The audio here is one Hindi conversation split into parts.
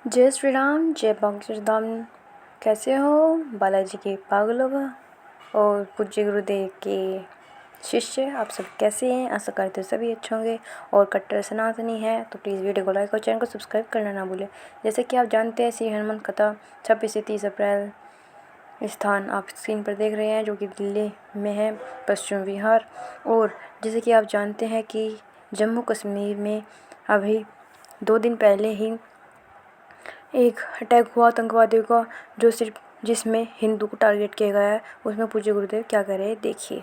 जय श्री राम, जय बागीरधाम। कैसे हो बालाजी के पागलों और पूज्य गुरुदेव के शिष्य, आप सब कैसे हैं? आशा करते हो सभी अच्छे होंगे। और कट्टर सनातनी है तो प्लीज़ वीडियो को लाइक और चैनल को सब्सक्राइब करना ना भूलें। जैसे कि आप जानते हैं, श्री हनुमान कथा 26 से 30 अप्रैल स्थान आप स्क्रीन पर देख रहे हैं, जो कि दिल्ली में है, पश्चिम बिहार। और जैसे कि आप जानते हैं कि जम्मू कश्मीर में अभी 2 दिन पहले ही एक अटैक हुआ आतंकवादियों का, जो सिर्फ जिसमें हिंदू को टारगेट किया गया है। उसमें पूज्य गुरुदेव क्या कह रहे हैं, देखिए।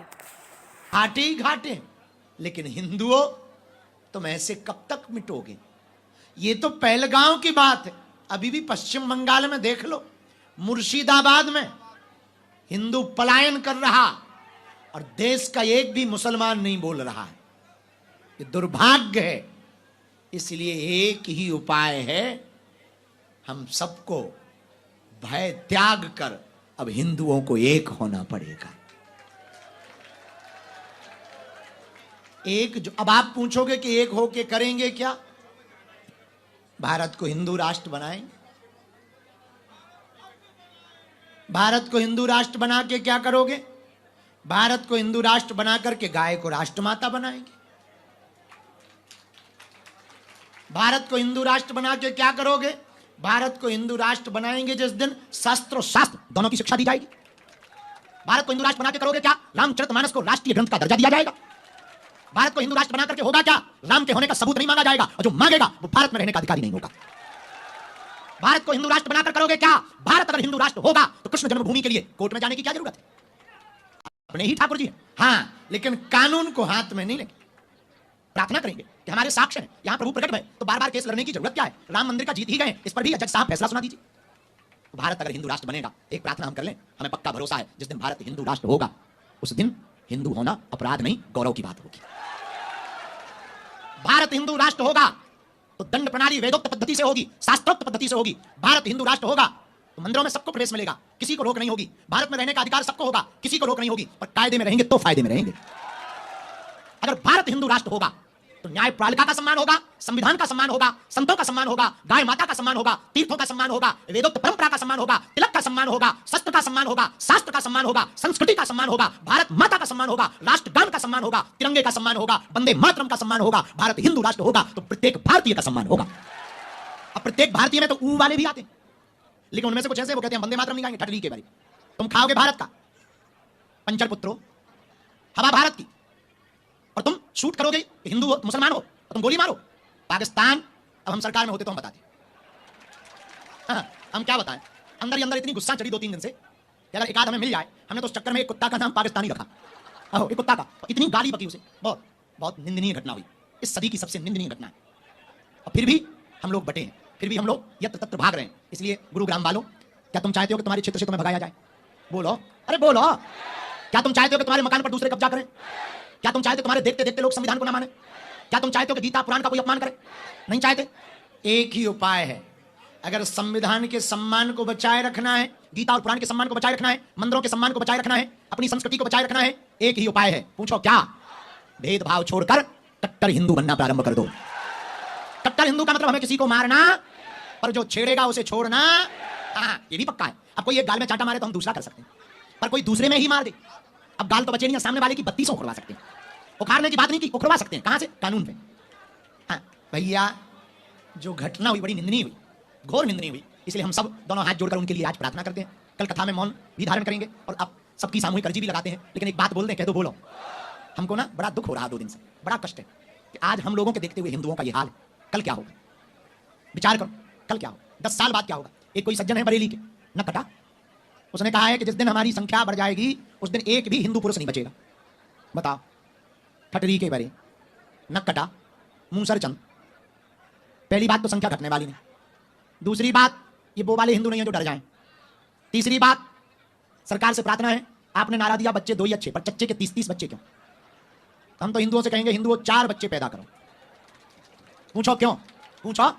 घाटे ही घाटे, लेकिन हिंदुओं तुम ऐसे कब तक मिटोगे? ये तो पहलगांव की बात है। अभी भी पश्चिम बंगाल में देख लो, मुर्शिदाबाद में हिंदू पलायन कर रहा और देश का एक भी मुसलमान नहीं बोल रहा है। ये दुर्भाग्य है। इसलिए एक ही उपाय है, हम सबको भय त्याग कर अब हिंदुओं को एक होना पड़ेगा। एक जो अब आप पूछोगे कि एक होके करेंगे क्या? भारत को हिंदू राष्ट्र बनाएंगे। भारत को हिंदू राष्ट्र बना के क्या करोगे? भारत को हिंदू राष्ट्र बना करके गाय को राष्ट्रमाता बनाएंगे। भारत को हिंदू राष्ट्र बना के क्या करोगे? भारत को हिंदू राष्ट्र बनाएंगे जिस दिन शस्त्र और शास्त्र दोनों की शिक्षा दी जाएगी। भारत को हिंदू राष्ट्र बना के करोगे क्या? रामचरितमानस को राष्ट्रीय ग्रंथ का दर्जा दिया जाएगा। भारत को हिंदू राष्ट्र बना करके होगा क्या? राम के होने का सबूत नहीं मांगा जाएगा, और जो मांगेगा वो भारत में रहने का अधिकारी नहीं होगा। भारत को हिंदू राष्ट्र बनाकर करोगे क्या? भारत अगर हिंदू राष्ट्र होगा तो कृष्ण जन्मभूमि के लिए कोर्ट में जाने की क्या जरूरत है? अपने ही ठाकुर जी हैं। हाँ, लेकिन कानून को हाथ में नहीं लेंगे। प्रार्थना करेंगे कि हमारे साक्ष्य हैं, यहां प्रभु प्रकट हुए, तो बार बार केस लड़ने की जरूरत क्या है? राम मंदिर का जीत ही गए, इस पर भी जज साहब फैसला सुना दीजिए। तो भारत अगर हिंदू राष्ट्र बनेगा, एक प्रार्थना हम कर लें, हमें पक्का भरोसा है जिस दिन भारत हिंदू राष्ट्र होगा उस दिन हिंदू होना अपराध नहीं, गौरव की बात होगी। भारत हिंदू राष्ट्र होगा तो दंड प्रणाली वेदोक्त पद्धति से होगी, शास्त्रोक्त पद्धति से होगी। भारत हिंदू राष्ट्र होगा तो मंदिरों में सबको प्रवेश मिलेगा, किसी को रोक नहीं होगी। भारत में रहने का अधिकार सबको होगा, किसी को रोक नहीं होगी, पर कायदे में रहेंगे तो फायदे में रहेंगे। अगर भारत हिंदू राष्ट्र होगा तो न्यायपालिका का सम्मान होगा, संविधान का सम्मान होगा, संतों का सम्मान होगा, गाय माता का सम्मान होगा, तीर्थों का सम्मान होगा, वेदोक्त परंपरा का सम्मान होगा, तिलक का सम्मान होगा, शस्त्र का सम्मान होगा, शास्त्र का सम्मान होगा, संस्कृति का सम्मान होगा, भारत माता का सम्मान होगा, राष्ट्रगान का सम्मान होगा, तिरंगे का सम्मान होगा, वंदे मातरम का सम्मान होगा। भारत हिंदू राष्ट्र होगा तो प्रत्येक भारतीय का सम्मान होगा। अब प्रत्येक भारतीय में तो ऊ वाले भी आते हैं, लेकिन उनमें से कुछ ऐसे वो कहते हैं वंदे मातरम नहीं गाएंगे, ठटली के बारे। तुम खाओगे भारत का, पंचल पुत्रो, हवा भारत की, और तुम शूट करोगे हिंदू हो मुसलमान हो तो तुम गोली मारो। पाकिस्तान, अब हम सरकार में होते तो हम बताते। हाँ, हम क्या बताएं, अंदर ही अंदर इतनी गुस्सा चढ़ी 2-3 दिन से कि अगर एक आध हमें मिल जाए। हमने तो उस चक्कर में एक कुत्ता का नाम पाकिस्तानी रखा। एक कुत्ता का इतनी गाली बकी उसे, बहुत बहुत निंदनीय घटना हुई, इस सदी की सबसे निंदनीय घटना है। और फिर भी हम लोग बटे हैं, फिर भी हम लोग यत्र तत्र भाग रहे हैं। इसलिए गुरुग्राम वालों, क्या तुम चाहते हो कि तुम्हारे क्षेत्र से तुम्हें भगाया जाए? बोलो, अरे बोलो। क्या तुम चाहते हो कि तुम्हारे मकान पर दूसरे कब्जा करें? क्या तुम चाहते हो तुम्हारे देखते देखते लोग संविधान को ना माने? क्या तुम चाहते हो कि गीता पुराण का कोई अपमान करे? नहीं चाहते। एक ही उपाय है, अगर संविधान के सम्मान को बचाए रखना है, गीता और पुराण के सम्मान को बचाए रखना है, मंदिरों के सम्मान को बचाए रखना है, अपनी संस्कृति को बचाए रखना है, एक ही उपाय है। पूछो क्या? भेदभाव छोड़कर कट्टर हिंदू बनना प्रारंभ कर दो। कट्टर हिंदू का मतलब हमें किसी को मारना, पर जो छेड़ेगा उसे छोड़ना। हाँ, ये भी पक्का है। अब कोई एक गाल में चांटा मारे तो हम दूसरा कर सकते हैं, पर कोई दूसरे में ही मार दे, अब गाल तो बचे नहीं, सामने वाले की 32 उखड़वा सकते हैं। उखाड़ने की बात नहीं की, उखड़वा सकते हैं। कहां से? कानून पे। हाँ भैया, जो घटना हुई बड़ी निंदनीय हुई, घोर निंदनीय हुई। इसलिए हम सब दोनों हाथ जोड़कर उनके लिए आज प्रार्थना करते हैं। कल कथा में मौन भी धारण करेंगे और अब सबकी सामूहिक अर्जी भी लगाते हैं। लेकिन एक बात बोल दें, कह दो, बोलो। हमको ना बड़ा दुख हो रहा 2 दिन से, बड़ा कष्ट है कि आज हम लोगों के देखते हुए हिंदुओं का ये हाल है। कल क्या होगा? विचार करो, कल क्या होगा? 10 साल बाद क्या होगा? एक कोई सज्जन है बरेली के, न कटा, उसने कहा है कि जिस दिन हमारी संख्या बढ़ जाएगी उस दिन एक भी हिंदू पुरुष नहीं बचेगा। बताओ, ठटरी के बरे, नक कटा, मूसर चंद। पहली बात तो संख्या घटने वाली नहीं। दूसरी बात, ये वो वाले हिंदू नहीं है जो डर जाएं। तीसरी बात, सरकार से प्रार्थना है, आपने नारा दिया बच्चे 2 ही अच्छे, पर चच्चे के 30-30 बच्चे क्यों? हम तो हिंदुओं से कहेंगे, हिंदुओं 4 बच्चे पैदा करो। पूछो क्यों? पूछो।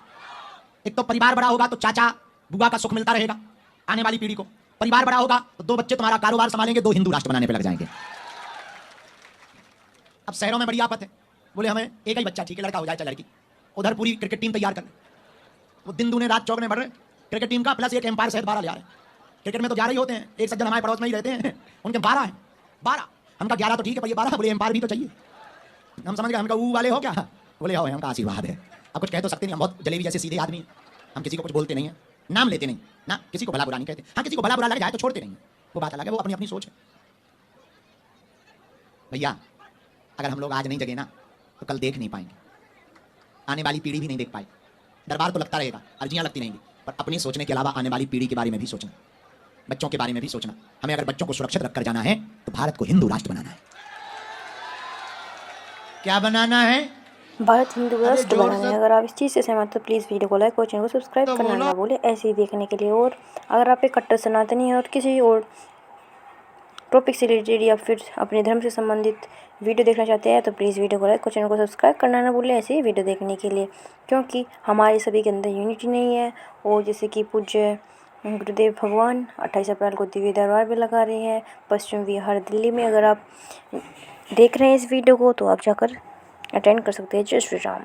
एक तो परिवार बड़ा होगा तो चाचा बुआ का सुख मिलता रहेगा आने वाली पीढ़ी को। परिवार बड़ा होगा तो 2 बच्चे तुम्हारा कारोबार संभालेंगे, 2 हिंदू राष्ट्र बनाने पे लग जाएंगे। अब शहरों में बड़ी आफत है, बोले हमें एक ही बच्चा ठीक है, लड़का हो जाए चाहे लड़की, उधर पूरी क्रिकेट टीम तैयार कर ले। वो दिन दूने रात चौगने बढ़ रहे क्रिकेट टीम का, प्लस एक एम्पायर सहित 12 ले आ रहे हैं। क्रिकेट में तो 11 ही होते हैं, एक सज्जन हमारे पड़ोस में ही रहते हैं, उनके 12 हैं। 12 हम कहा 11 तो ठीक है, पर ये 12 बोले एम्पायर भी तो चाहिए। हम समझ गए, हम कहा ऊ वाले हो क्या? बोले हो, हमका आशीर्वाद है। अब कुछ कह तो सकते नहीं, हम बहुत जलेबी जैसे सीधे आदमी हैं, हम किसी को कुछ बोलते नहीं हैं, नाम लेते नहीं ना, किसी को भला बुरा नहीं कहते। हाँ, किसी को भला बुरा लग जाए तो छोड़ते नहीं, वो बात अलग है, वो अपनी अपनी सोच है। भैया अगर हम लोग आज नहीं जगे ना तो कल देख नहीं पाएंगे, आने वाली पीढ़ी भी नहीं देख पाए। दरबार तो लगता रहेगा, अर्जियां लगती रहेंगी, पर अपनी सोचने के अलावा आने वाली पीढ़ी के बारे में भी सोचना, बच्चों के बारे में भी सोचना। हमें अगर बच्चों को सुरक्षित रखकर जाना है तो भारत को हिंदू राष्ट्र बनाना है। क्या बनाना है? भारत हिंदू राष्ट्र बनाना है। अगर आप इस चीज़ से सहमत तो प्लीज़ वीडियो को लाइक और चैनल को सब्सक्राइब करना ना भूलें ऐसे ही देखने के लिए। और अगर आप एक कट्टर सनातनी हैं और किसी और टॉपिक से रिलेटेड या फिर अपने धर्म से संबंधित वीडियो देखना चाहते हैं तो प्लीज़ वीडियो को लाइक और चैनल को सब्सक्राइब करना ना भूलें ऐसे ही वीडियो देखने के लिए, क्योंकि हमारे सभी के अंदर यूनिटी नहीं है। और जैसे कि पूज्य गुरुदेव भगवान 28 अप्रैल को दिव्य दरबार भी लगा रहे हैं पश्चिम विहार दिल्ली में। अगर आप देख रहे हैं इस वीडियो को तो आप जाकर अटेंड कर सकते हैं। जय श्री राम।